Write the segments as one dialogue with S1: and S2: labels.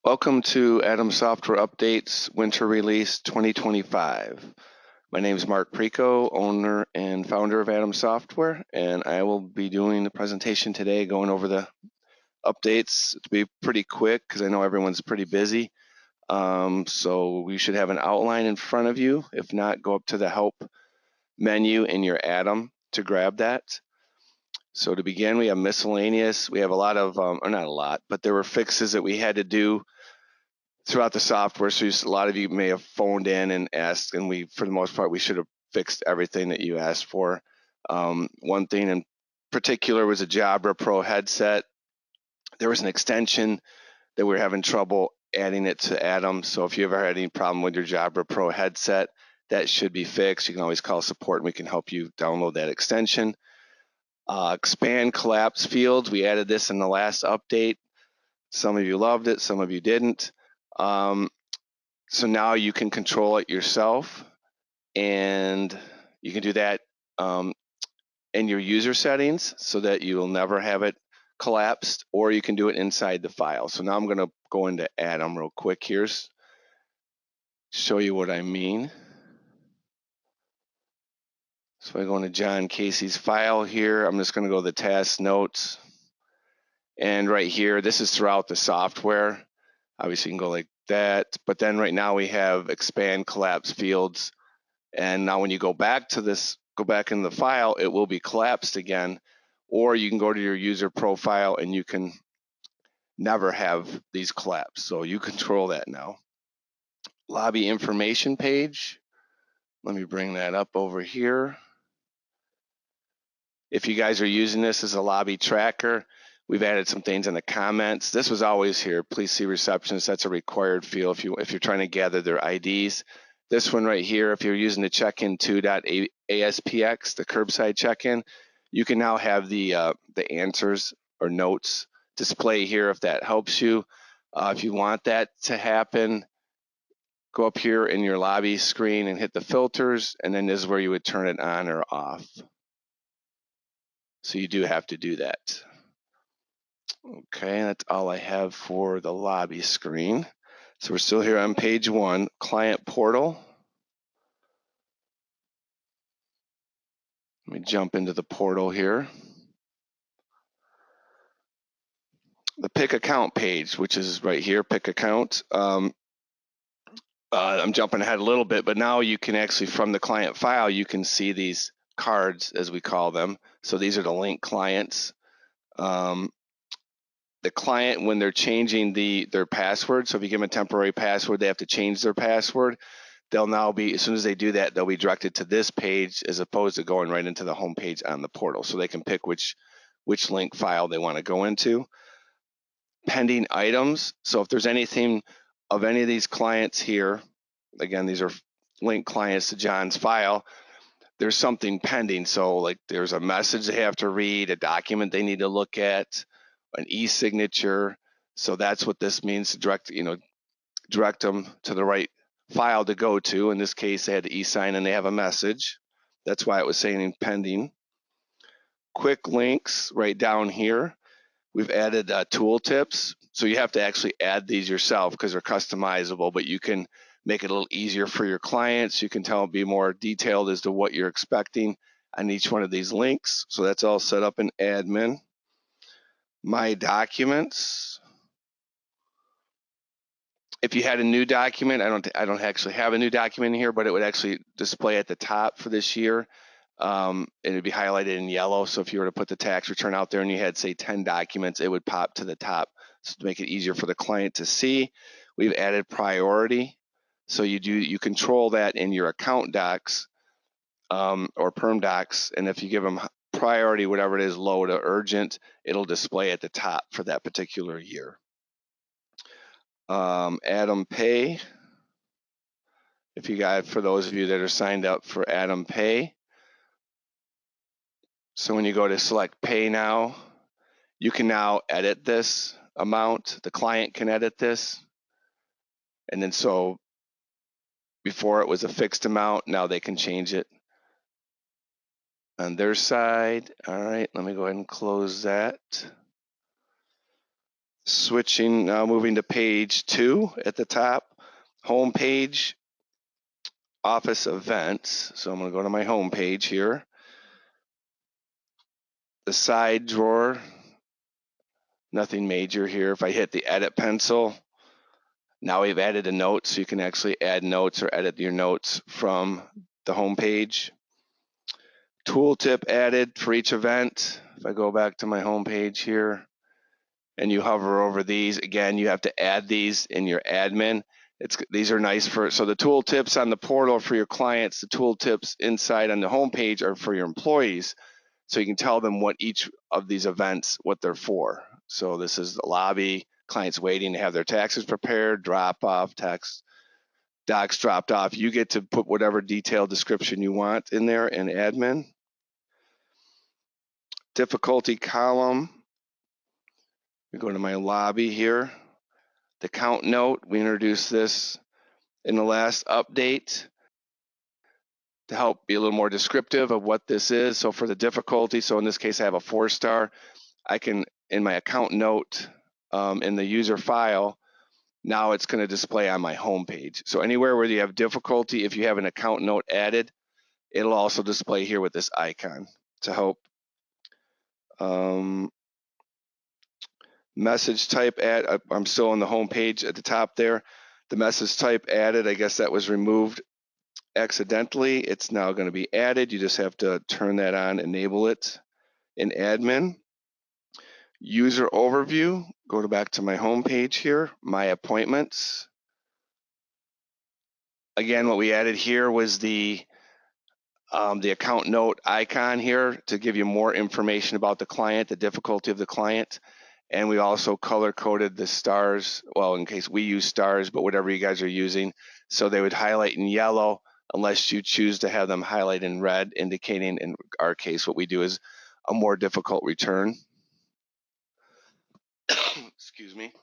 S1: Welcome to Atom Software Updates Winter Release 2025. My name is Mark Preco, owner and founder of Atom Software, and I will be doing the presentation today going over the updates. It'll be pretty quick because I know everyone's pretty busy. So we should have an outline in front of you. If not, go up to the Help menu in your Atom to grab that. So to begin, we have miscellaneous. We have a lot of, or not a lot, but there were fixes that we had to do throughout the software. So a lot of you may have phoned in and asked, and we, for the most part, we should have fixed everything that you asked for. One thing in particular was a Jabra Pro headset. There was an extension that we were having trouble adding it to Atom. So if you ever had any problem with your Jabra Pro headset, that should be fixed. You can always call support and we can help you download that extension. Expand collapse fields. We added this in the last update. Some of you loved it, some of you didn't. So now you can control it yourself, and you can do that in your user settings so that you will never have it collapsed, or you can do it inside the file. So now I'm going to go into Atom real quick here, show you what I mean. So I go into John Casey's file here. I'm just going to go to the task notes. And right here, this is throughout the software. Obviously, you can go like that. But then right now we have expand collapse fields. And now when you go back to this, go back in the file, it will be collapsed again. Or you can go to your user profile and you can never have these collapse. So you control that now. Lobby information page. Let me bring that up over here. If you guys are using this as a lobby tracker, we've added some things in the comments. This was always here. Please see receptionist. That's a required field if you're trying to gather their IDs. This one right here, if you're using the check-in2.aspx, the curbside check-in, you can now have the answers or notes display here if that helps you. If you want that to happen, go up here in your lobby screen and hit the filters, and then this is where you would turn it on or off. So you do have to do that. Okay, that's all I have for the lobby screen. So we're still here on page 1, client portal. Let me jump into the portal here. The pick account page, which is right here, pick account. I'm jumping ahead a little bit, but now you can actually, from the client file, you can see these cards, as we call them. So these are the link clients. The client, when they're changing their password, so if you give them a temporary password, they have to change their password. They'll now be, as soon as they do that, they'll be directed to this page as opposed to going right into the home page on the portal. So they can pick which link file they want to go into. Pending items. So if there's anything of any of these clients here, again, these are link clients to John's file, there's something pending. So like there's a message they have to read, a document they need to look at, an e-signature. So that's what this means, to direct them to the right file to go to. In this case, they had to e-sign and they have a message. That's why it was saying pending. Quick links right down here. We've added tooltips. So you have to actually add these yourself because they're customizable, but you can make it a little easier for your clients. You can tell them, be more detailed as to what you're expecting on each one of these links. So that's all set up in admin. My documents. If you had a new document, I don't actually have a new document here, but it would actually display at the top for this year. It would be highlighted in yellow. So if you were to put the tax return out there and you had, say, 10 documents, it would pop to the top. So to make it easier for the client to see, we've added priority. So you control that in your account docs or perm docs. And if you give them priority, whatever it is, low to urgent, it'll display at the top for that particular year. Atom Pay. If you got, for those of you that are signed up for Atom Pay. So when you go to select Pay Now, you can now edit this amount. The client can edit this. And then so before it was a fixed amount, now they can change it on their side. All right, let me go ahead and close that. Switching, now moving to page 2 at the top, home page, office events. So I'm going to go to my home page here. The side drawer, nothing major here. If I hit the edit pencil, now we've added a note, so you can actually add notes or edit your notes from the home page. Tooltip added for each event. If I go back to my home page here and you hover over these, again, you have to add these in your admin. These are nice so the tooltips on the portal for your clients, the tooltips inside on the home page are for your employees. So you can tell them what each of these events, what they're for. So this is the lobby, clients waiting to have their taxes prepared, drop off, tax docs dropped off. You get to put whatever detailed description you want in there in admin. Difficulty column. We go to my lobby here. The count note, we introduced this in the last update to help be a little more descriptive of what this is. So for the difficulty, so in this case I have a 4-star, I can, in my account note in the user file, now it's going to display on my home page. So anywhere where you have difficulty, if you have an account note added, it'll also display here with this icon to help. Message type add, I'm still on the home page at the top there. The message type added, I guess that was removed accidentally. It's now going to be added. You just have to turn that on, enable it in admin. User overview, go back to my home page here, my appointments. Again, what we added here was the account note icon here to give you more information about the client, the difficulty of the client. And we also color coded the stars, well, in case we use stars, but whatever you guys are using. So they would highlight in yellow unless you choose to have them highlight in red, indicating in our case what we do is a more difficult return. Excuse me.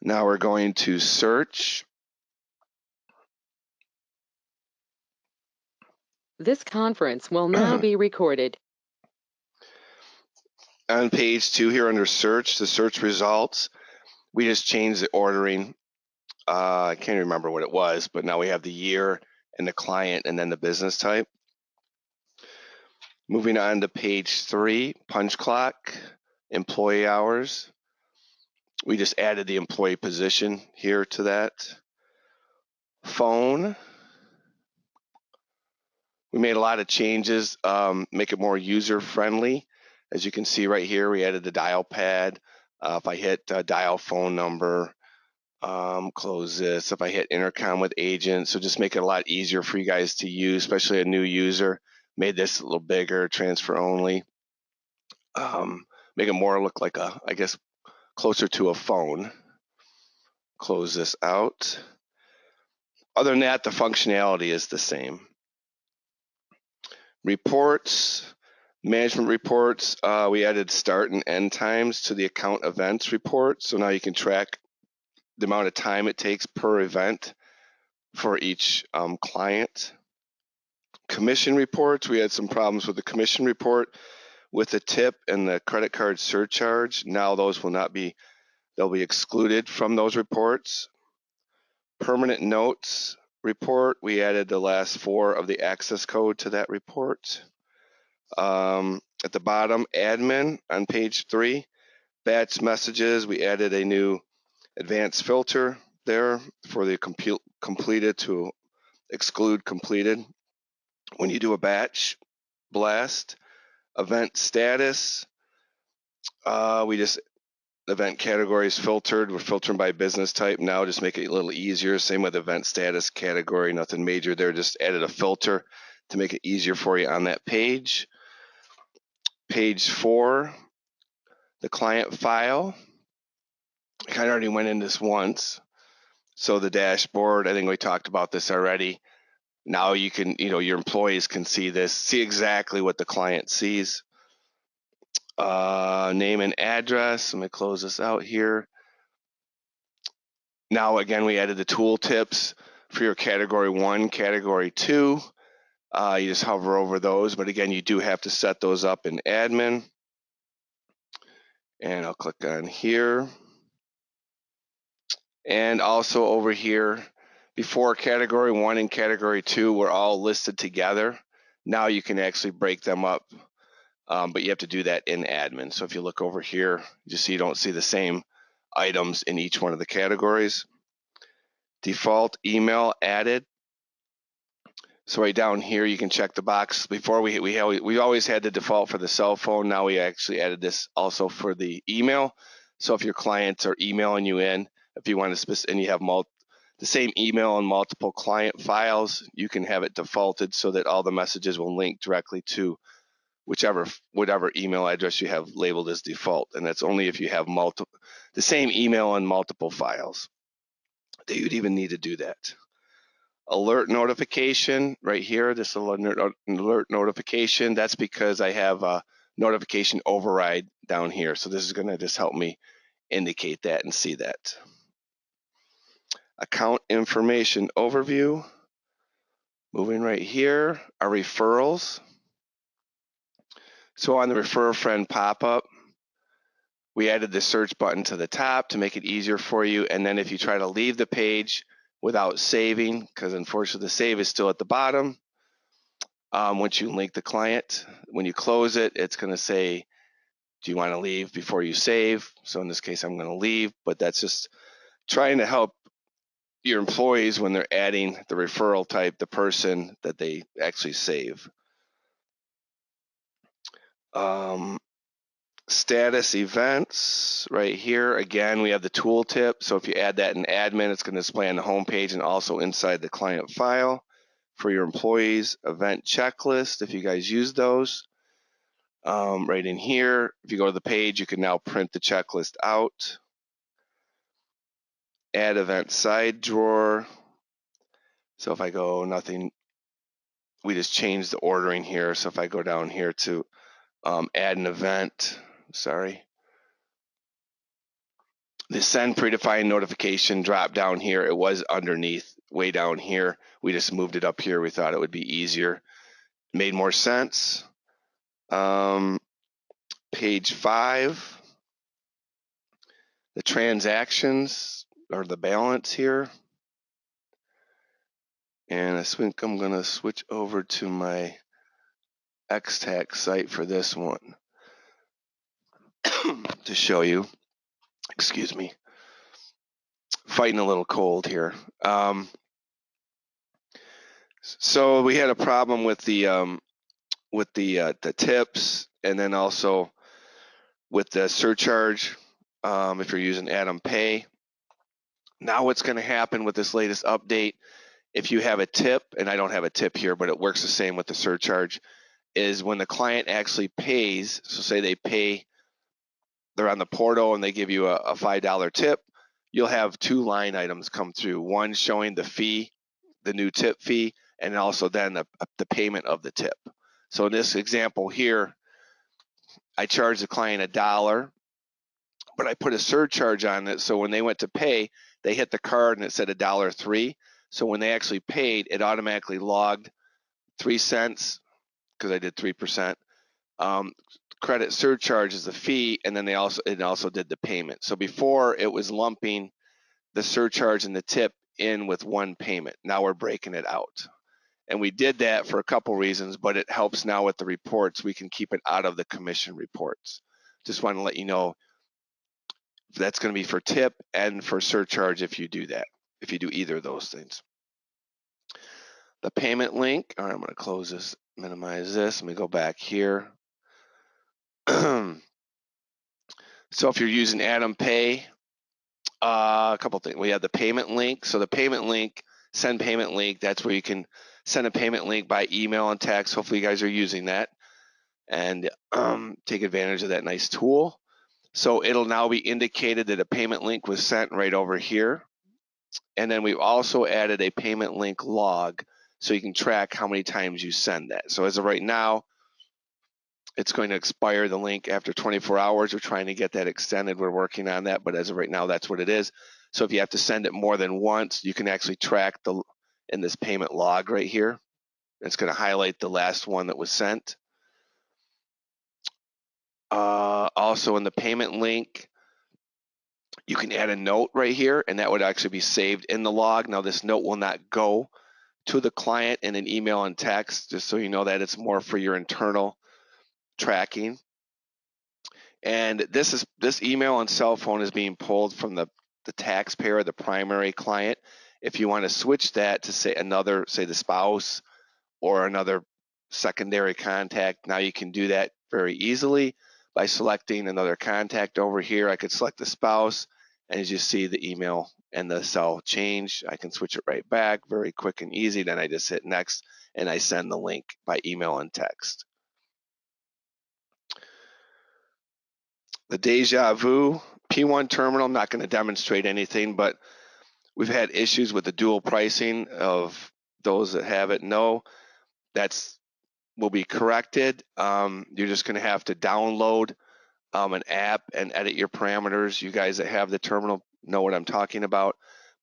S1: Now we're going to search.
S2: This conference will now be recorded.
S1: On page 2 here under search, the search results, we just changed the ordering. I can't remember what it was, but now we have the year and the client and then the business type. Moving on to page 3, punch clock, employee hours. We just added the employee position here to that. Phone. We made a lot of changes, make it more user friendly. As you can see right here, we added the dial pad. If I hit dial phone number, close this. If I hit intercom with agent, so just make it a lot easier for you guys to use, especially a new user. Made this a little bigger, transfer only. Make it more look like I guess, closer to a phone. Close this out. Other than that, the functionality is the same. Reports, management reports, we added start and end times to the account events report. So now you can track the amount of time it takes per event for each client. Commission reports, we had some problems with the commission report with the tip and the credit card surcharge. Now those will not be, they'll be excluded from those reports. Permanent notes report, we added the last 4 of the access code to that report. At the bottom, admin on page 3, batch messages, we added a new advanced filter there for the completed to exclude completed. When you do a batch blast, event status, we just, event categories filtered, we're filtering by business type now, just make it a little easier. Same with event status category, nothing major there, just added a filter to make it easier for you on that page. Page 4, the client file. I kind of already went in this once. So the dashboard, I think we talked about this already. Now you can, your employees can see this, see exactly what the client sees. Name and address. Let me close this out here. Now, again, we added the tool tips for your category 1, category 2. You just hover over those, but again, you do have to set those up in admin. And I'll click on here. And also over here, before category 1 and category 2 were all listed together. Now you can actually break them up, but you have to do that in admin. So if you look over here, you don't see the same items in each one of the categories. Default email added. So right down here, you can check the box. Before we always had the default for the cell phone. Now we actually added this also for the email. So if your clients are emailing you in, if you want to and you have the same email on multiple client files, you can have it defaulted so that all the messages will link directly to whatever email address you have labeled as default. And that's only if you have the same email on multiple files that you'd even need to do that. Alert notification right here, this alert notification, that's because I have a notification override down here. So this is going to just help me indicate that and see that. Account information overview. Moving right here, our referrals. So on the refer a friend pop-up, we added the search button to the top to make it easier for you. And then if you try to leave the page without saving, because unfortunately the save is still at the bottom, once you link the client, when you close it, it's going to say, do you want to leave before you save? So in this case, I'm going to leave, but that's just trying to help your employees when they're adding the referral type, the person that they actually save. Status events right here. Again, we have the tooltip. So if you add that in admin, it's going to display on the home page and also inside the client file. For your employees, event checklist, if you guys use those. Right in here, if you go to the page, you can now print the checklist out. Add event side drawer. So if I go nothing, we just changed the ordering here. So if I go down here to add an event, the send predefined notification drop down here. It was underneath, way down here. We just moved it up here. We thought it would be easier. Made more sense. Page 5. The transactions or the balance here. And I think I'm going to switch over to my X-Tax site for this one to show you. Excuse me. Fighting a little cold here. So we had a problem with the tips, and then also with the surcharge if you're using Atom Pay. Now what's going to happen with this latest update, if you have a tip, and I don't have a tip here, but it works the same with the surcharge, is when the client actually pays, so say they pay, they're on the portal and they give you a $5 tip, you'll have 2 line items come through, one showing the fee, the new tip fee, and also then the payment of the tip. So in this example here, I charged the client $1, but I put a surcharge on it, so when they went to pay, they hit the card and it said $1.03. So when they actually paid, it automatically logged 3 cents because I did 3%. Credit surcharge is the fee, and then it also did the payment. So before it was lumping the surcharge and the tip in with one payment. Now we're breaking it out. And we did that for a couple reasons, but it helps now with the reports. We can keep it out of the commission reports. Just want to let you know that's going to be for tip and for surcharge if you do that, if you do either of those things. The payment link, all right, I'm going to close this, minimize this. Let me go back here. So if you're using Atom Pay, a couple things. We have the payment link. So the payment link, send payment link, that's where you can send a payment link by email and text. Hopefully you guys are using that and take advantage of that nice tool. So it'll now be indicated that a payment link was sent right over here. And then we've also added a payment link log so you can track how many times you send that. So as of right now, it's going to expire the link after 24 hours. We're trying to get that extended. We're working on that, but as of right now, that's what it is. So if you have to send it more than once, you can actually track in this payment log right here. It's going to highlight the last one that was sent. also in the payment link, you can add a note right here, and that would actually be saved in the log. Now this note will not go to the client in an email and text, just so you know that it's more for your internal tracking. And this email and cell phone is being pulled from the taxpayer, the primary client. If you want to switch that to say the spouse or another secondary contact, now you can do that very easily by selecting another contact over here. I could select the spouse, and as you see, the email and the cell change. I can switch it right back, very quick and easy. Then I just hit next, and I send the link by email and text. The Deja Vu P1 terminal, I'm not going to demonstrate anything, but we've had issues with the dual pricing. Of those that have it know that's will be corrected. You're just going to have to download an app and edit your parameters. You guys that have the terminal know what I'm talking about.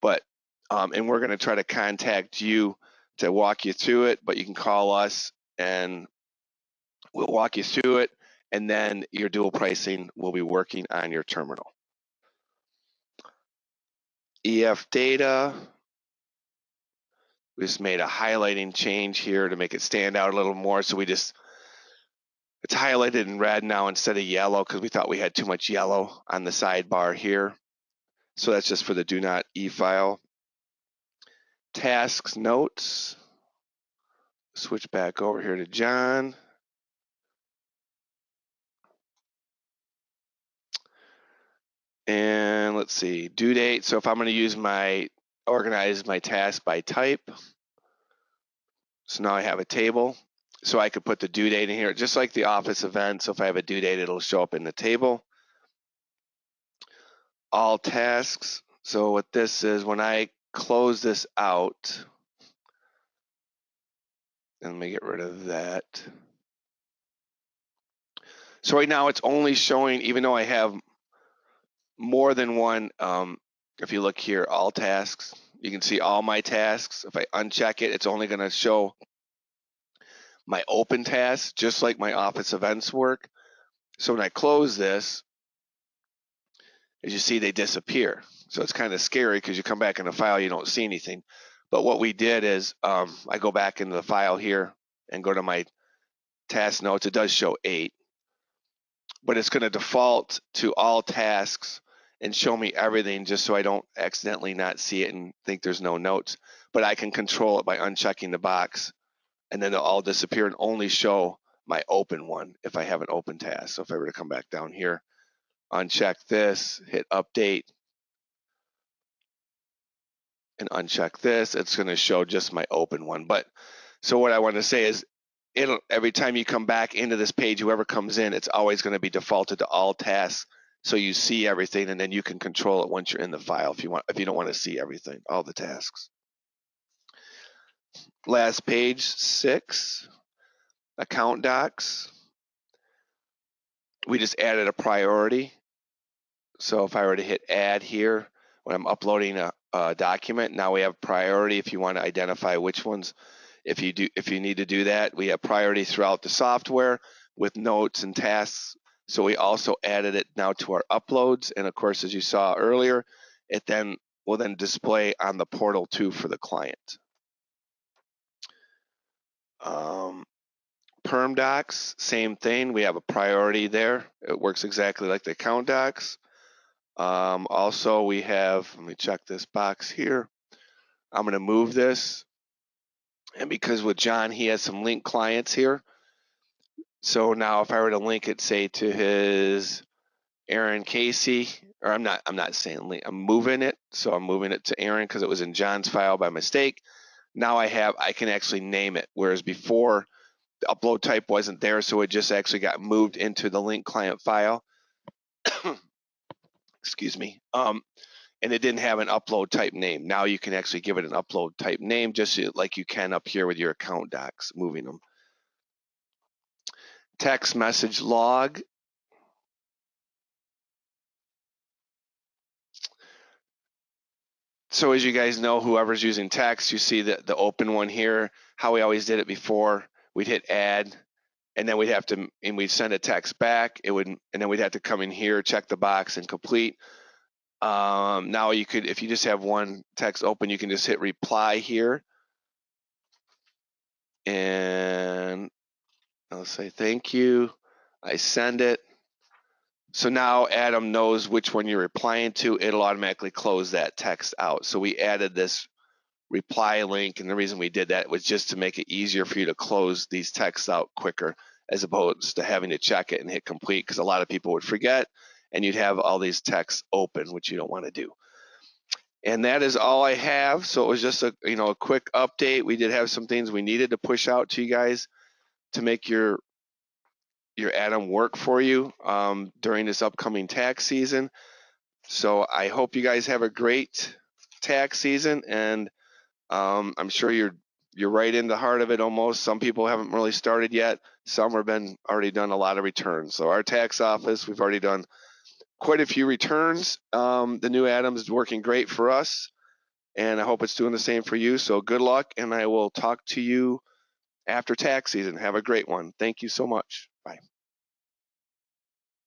S1: But and we're going to try to contact you to walk you through it, but you can call us and we'll walk you through it, and then your dual pricing will be working on your terminal. EF data, we just made a highlighting change here to make it stand out a little more. So it's highlighted in red now instead of yellow because we thought we had too much yellow on the sidebar here. So that's just for the do not e-file. Tasks, notes, switch back over here to John. And let's see, due date. So if I'm going to use organize my task by type. So now I have a table. So I could put the due date in here, just like the office event. So if I have a due date, it'll show up in the table. All tasks. So what this is, when I close this out, and let me get rid of that. So right now it's only showing, even though I have more than one, if you look here, all tasks, you can see all my tasks. If I uncheck it, it's only going to show my open tasks, just like my office events work. So when I close this, as you see, they disappear. So it's kind of scary because you come back in the file, you don't see anything. But what we did is I go back into the file here and go to my task notes. It does show 8, but it's going to default to all tasks and show me everything just so I don't accidentally not see it and think there's no notes. But I can control it by unchecking the box, and then it'll all disappear and only show my open one if I have an open task. So if I were to come back down here, uncheck this, hit update, and uncheck this, it's going to show just my open one. But so what I want to say is, every time you come back into this page, whoever comes in, it's always going to be defaulted to all tasks, so you see everything, and then you can control it once you're in the file if you don't want to see everything, all the tasks. Last page, 6, account docs. We just added a priority. So if I were to hit add here, when I'm uploading a document, now we have priority if you want to identify which ones. If you need to do that, we have priority throughout the software with notes and tasks. So we also added it now to our uploads. And of course, as you saw earlier, it then will then display on the portal too for the client. Perm docs, same thing. We have a priority there. It works exactly like the account docs. Also, we have, let me check this box here. I'm going to move this. And because with John, he has some link clients here. So now if I were to link it, say, to his Aaron Casey, or I'm not saying link, I'm moving it. So I'm moving it to Aaron because it was in John's file by mistake. Now I can actually name it. Whereas before, the upload type wasn't there, so it just actually got moved into the link client file. Excuse me. And it didn't have an upload type name. Now you can actually give it an upload type name, just like you can up here with your account docs, moving them. Text message log. So as you guys know, whoever's using text, you see the open one here, how we always did it before. We'd hit add, and then we'd send a text back. And then we'd have to come in here, check the box, and complete. Now you could, if you just have one text open, you can just hit reply here, and I'll say thank you. I send it. So now Adam knows which one you're replying to. It'll automatically close that text out. So we added this reply link, and the reason we did that was just to make it easier for you to close these texts out quicker, as opposed to having to check it and hit complete, because a lot of people would forget and you'd have all these texts open, which you don't want to do. And that is all I have. So it was just a quick update. We did have some things we needed to push out to you guys to make your Adam work for you during this upcoming tax season. So I hope you guys have a great tax season, and I'm sure you're right in the heart of it almost. Some people haven't really started yet. Some have already done a lot of returns. So our tax office, we've already done quite a few returns. The new Adams is working great for us, and I hope it's doing the same for you. So good luck, and I will talk to you after tax season. Have a great one. Thank you so much. Bye.